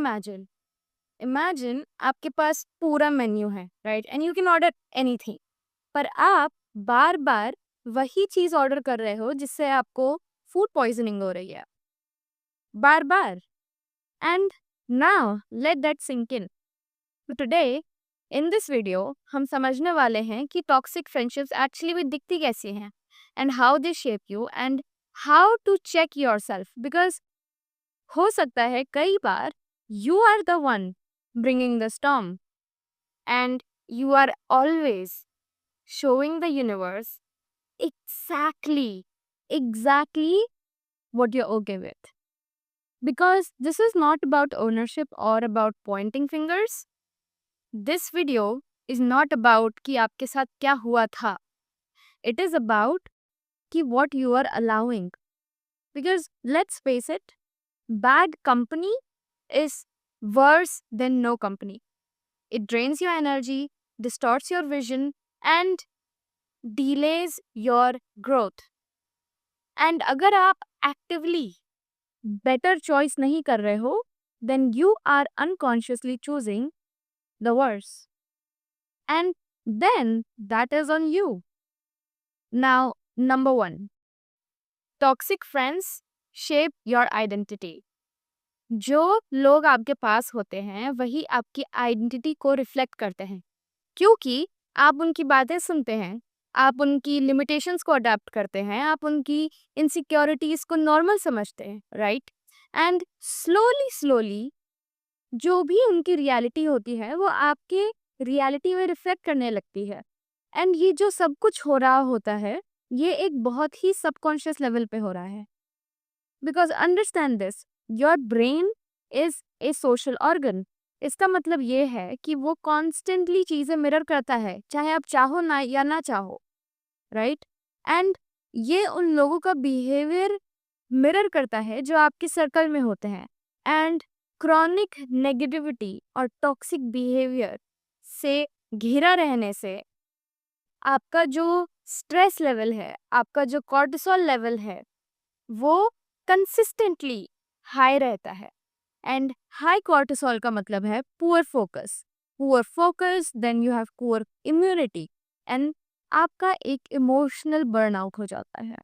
Imagine imagine आपके पास पूरा menu है, right, and you can order anything, पर आप बार बार वही चीज ऑर्डर कर रहे हो जिससे आपको फूड पॉइजनिंग हो रही है, बार बार. And now let that sink in. Today in this video हम समझने वाले हैं कि टॉक्सिक फ्रेंडशिप्स एक्चुअली भी दिखती कैसी हैं, and how they shape you, and how to check yourself. Because हो सकता है कई बार you are the one bringing the storm, and you are always showing the universe exactly what you're okay with. Because this is not about ownership or about pointing fingers. This video is not about कि आपके साथ क्या हुआ था. It is about कि what you are allowing. Because let's face it, bad company is worse than no company. It drains your energy, distorts your vision, and delays your growth. And अगर आप actively better choice नहीं कर रहे हो, then you are unconsciously choosing the worst. And then that is on you. Now, number 1. Toxic friends shape your identity. जो लोग आपके पास होते हैं वही आपकी आइडेंटिटी को रिफ्लेक्ट करते हैं, क्योंकि आप उनकी बातें सुनते हैं, आप उनकी लिमिटेशंस को अडेप्ट करते हैं, आप उनकी इनसिक्योरिटीज को नॉर्मल समझते हैं, राइट. एंड स्लोली जो भी उनकी रियलिटी होती है वो आपके रियलिटी में रिफ्लेक्ट करने लगती है. एंड ये जो सब कुछ हो रहा होता है ये एक बहुत ही सबकॉन्शियस लेवल पे हो रहा है. Because understand this, your brain is a social organ. इसका मतलब ये है कि वो कॉन्स्टेंटली चीजें मिरर करता है, चाहे आप चाहो ना या ना चाहो, राइट. एंड ये उन लोगों का बिहेवियर मिरर करता है जो आपके सर्कल में होते हैं. एंड क्रॉनिक नेगेटिविटी और टॉक्सिक बिहेवियर से घिरा रहने से आपका जो स्ट्रेस लेवल है, आपका जो कॉर्टिसोल लेवल है, वो कंसिस्टेंटली हाई रहता है. एंड हाई कॉर्टिसोल का मतलब है poor focus, then you have poor immunity, and आपका एक इमोशनल बर्नआउट हो जाता है.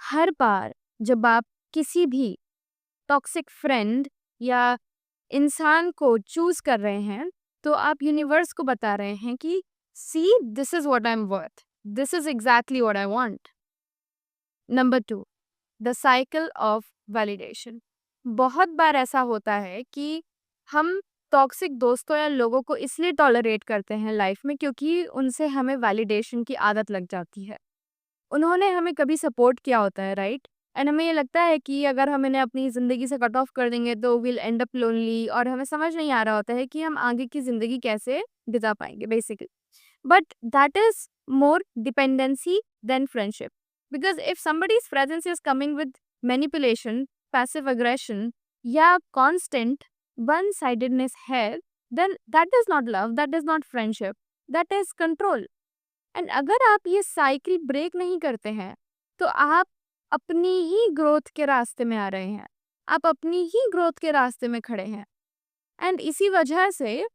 हर बार जब आप किसी भी टॉक्सिक फ्रेंड या इंसान को चूज कर रहे हैं तो आप यूनिवर्स को बता रहे हैं कि see, this is what I am worth, this is exactly what I want. Number 2, the cycle of validation. बहुत बार ऐसा होता है कि हम टॉक्सिक दोस्तों या लोगों को इसलिए टॉलरेट करते हैं लाइफ में क्योंकि उनसे हमें वैलिडेशन की आदत लग जाती है. उन्होंने हमें कभी सपोर्ट किया होता है, राइट. एंड हमें ये लगता है कि अगर हम इन्हें अपनी ज़िंदगी से कट ऑफ कर देंगे तो विल एंड अप लोनली, और हमें समझ नहीं आ रहा होता है कि हम आगे की ज़िंदगी कैसे बिता पाएंगे basically. But that is more dependency than friendship. Because if somebody's presence is coming with manipulation, passive aggression या constant one-sidedness है, then that is not love, that is not friendship, that is control. And अगर आप ये cycle break नहीं करते हैं तो आप अपनी ही ग्रोथ के रास्ते में आ रहे हैं, आप अपनी ही ग्रोथ के रास्ते में खड़े हैं. एंड इसी वजह से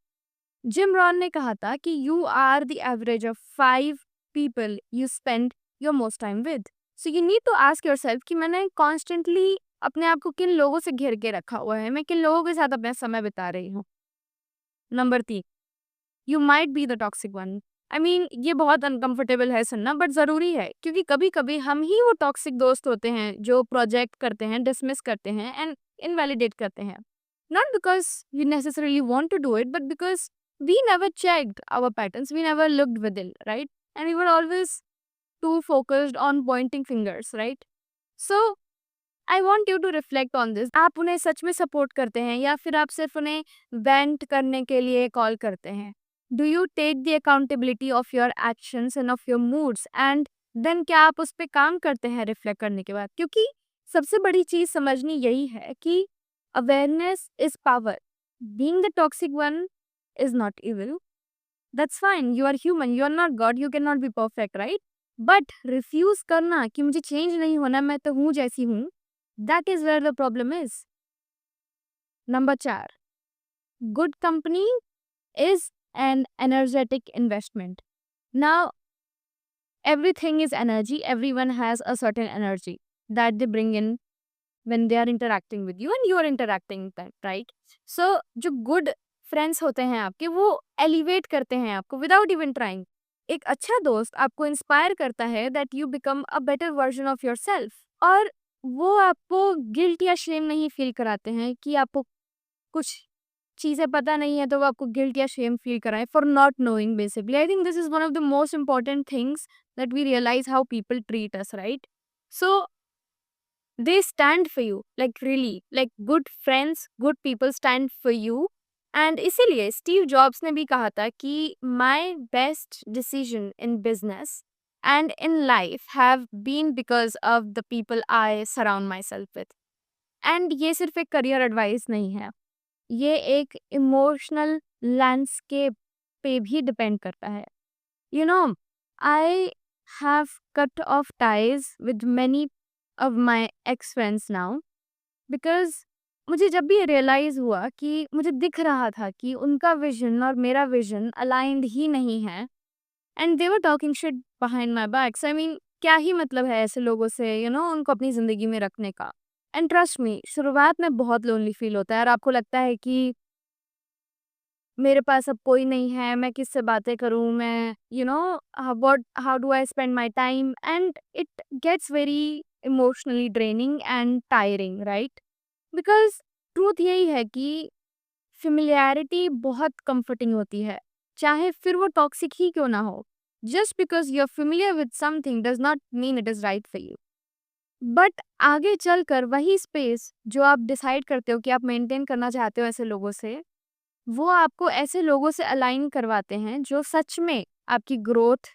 जिम रॉन ने कहा था कि you are the average of 5 people you spend your most time with. So you need to ask yourself कि मैंने कॉन्स्टेंटली अपने आप को किन लोगों से घेर के रखा हुआ है, मैं किन लोगों के साथ अपना समय बिता रही हूँ. Number 3, you might be the toxic one. I mean ये बहुत अनकंफर्टेबल है सुनना, बट ज़रूरी है क्योंकि कभी कभी हम ही वो टॉक्सिक दोस्त होते हैं जो प्रोजेक्ट करते हैं, डिसमिस करते हैं एंड इनवैलिडेट करते हैं. Not because we necessarily want to do it, but because we never checked our patterns, we never looked within, right. And we were always too focused on pointing fingers, right. So I want you to reflect on this. आप उन्हें सच में support करते हैं या फिर आप सिर्फ उन्हें वेंट करने के लिए कॉल करते हैं? Do you take the accountability of your actions and of your moods, and then क्या आप उस पर काम करते हैं रिफ्लेक्ट करने के बाद? क्योंकि सबसे बड़ी चीज समझनी यही है कि awareness is power. Being the toxic one is not evil. That's fine, you are human, you are not God, you can not be perfect, right. But refuse करना कि मुझे चेंज नहीं होना, मैं तो हूँ जैसी हूँ, that is where the problem is. Number 4, good company is an energetic investment. Now, everything is energy. Everyone has a certain energy that they bring in when they are interacting with you and you are interacting with them, right? So, जो good friends होते हैं आपके, वो elevate करते हैं आपको without even trying. एक अच्छा दोस्त आपको इंस्पायर करता है that you become a better version of yourself. और वो आपको गिल्ट या शेम नहीं फील कराते हैं कि आपको कुछ चीज़ें पता नहीं है तो वो आपको गिल्ट या शेम फील कराएं for not knowing basically. I think this is one of the most important things that we realize how people treat us, right? So they stand for you, like really, like good friends, good people stand for you. And इसीलिए Steve jobs ने भी कहा था कि my best decision in business and in life have been because of the people I surround myself with. And ये सिर्फ एक career advice नहीं है, ये एक इमोशनल लैंडस्केप पे भी डिपेंड करता है. You know, I have cut off ties with many of my ex friends now because मुझे जब भी रियलाइज हुआ कि मुझे दिख रहा था कि उनका विजन और मेरा विजन अलाइंड ही नहीं है and they were talking shit behind my backs. I mean, क्या ही मतलब है ऐसे लोगों से उनको अपनी ज़िंदगी में रखने का. एंड ट्रस्ट मी, शुरुआत में बहुत लोनली फील होता है और आपको लगता है कि मेरे पास अब कोई नहीं है, मैं किससे बातें करूँ, मैं what how do I spend my time, and it gets very emotionally draining and tiring, right? Because truth यही है कि फेमिलियरिटी बहुत कंफर्टिंग होती है, चाहे फिर वो टॉक्सिक ही क्यों ना हो. Just because you are familiar with something does not mean it is right for you. But आगे चलकर वही स्पेस जो आप डिसाइड करते हो कि आप मेंटेन करना चाहते हो ऐसे लोगों से, वो आपको ऐसे लोगों से अलाइन करवाते हैं जो सच में आपकी ग्रोथ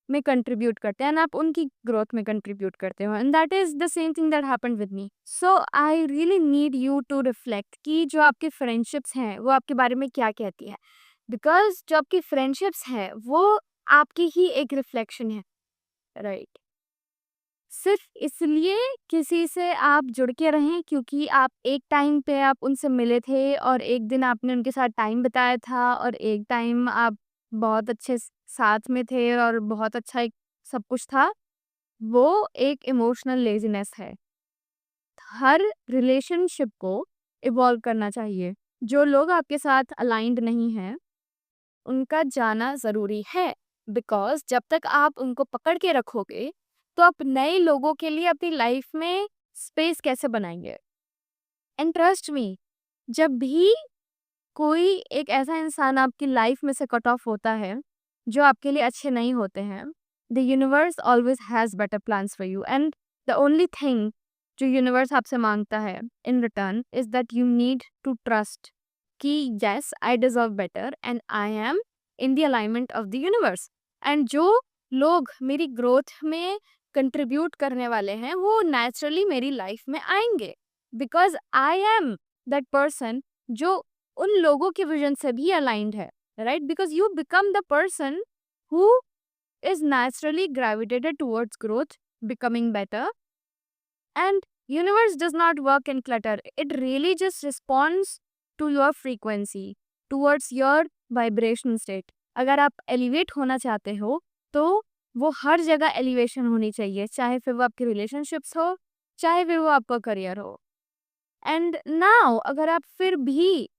में कंट्रीब्यूट करते हैं, एंड आप उनकी ग्रोथ में कंट्रीब्यूट करते हो. And that is the same thing that happened with me. So I really need you to reflect कि जो आपकी फ्रेंडशिप्स हैं वो आपके बारे में क्या कहती है. बिकॉज जो आपकी फ्रेंडशिप्स हैं वो आपकी ही एक रिफ्लेक्शन है, राइट? सिर्फ इसलिए किसी से आप जुड़ के रहें क्योंकि आप एक टाइम पे आप उनसे मिले थे और एक दिन आपने उनके साथ टाइम बिताया था और एक टाइम आप बहुत अच्छे साथ में थे और बहुत अच्छा एक सब कुछ था, वो एक इमोशनल लेजीनेस है. हर रिलेशनशिप को इवॉल्व करना चाहिए. जो लोग आपके साथ अलाइंड नहीं हैं उनका जाना ज़रूरी है, बिकॉज जब तक आप उनको पकड़ के रखोगे तो आप नए लोगों के लिए अपनी लाइफ में स्पेस कैसे बनाएंगे. एंड ट्रस्ट मी, जब भी कोई एक ऐसा इंसान आपकी लाइफ में से कट ऑफ होता है जो आपके लिए अच्छे नहीं होते हैं, the universe always has better plans for you. And the only thing जो यूनिवर्स आपसे मांगता है in return is that you need to trust कि yes I deserve better and I am in the alignment of the universe. And जो लोग मेरी growth में contribute करने वाले हैं वो नेचुरली मेरी लाइफ में आएंगे, because I am that person जो उन लोगों के विजन से भी अलाइंड है, right? Because you become the person who is naturally gravitated towards growth, becoming better. And universe does not work in clutter. It really just responds to your frequency, towards your vibration state. अगर आप elevate होना चाहते हो तो वो हर जगह elevation होनी चाहिए, चाहे फिर वो आपके रिलेशनशिप्स हो, चाहे फिर वो आपका करियर हो. एंड नाउ अगर आप फिर भी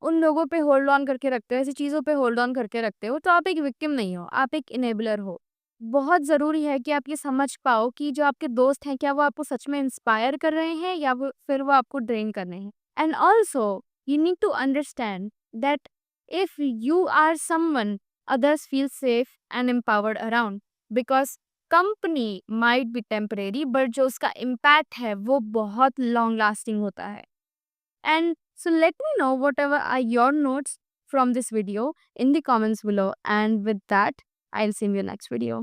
उन लोगों पे होल्ड ऑन करके रखते हो, ऐसी चीज़ों पे होल्ड ऑन करके रखते हो, तो आप एक विक्टिम नहीं हो, आप एक इनेबलर हो. बहुत ज़रूरी है कि आप ये समझ पाओ कि जो आपके दोस्त हैं क्या वो आपको सच में इंस्पायर कर रहे हैं या वो फिर वो आपको ड्रेन कर रहे हैं. And also you need to understand that if you are someone others feel safe and empowered around, because company might be temporary but जो उसका इम्पैक्ट है वो बहुत लॉन्ग लास्टिंग होता है. And so let me know whatever are your notes from this video in the comments below. And with that, I'll see you in the next video.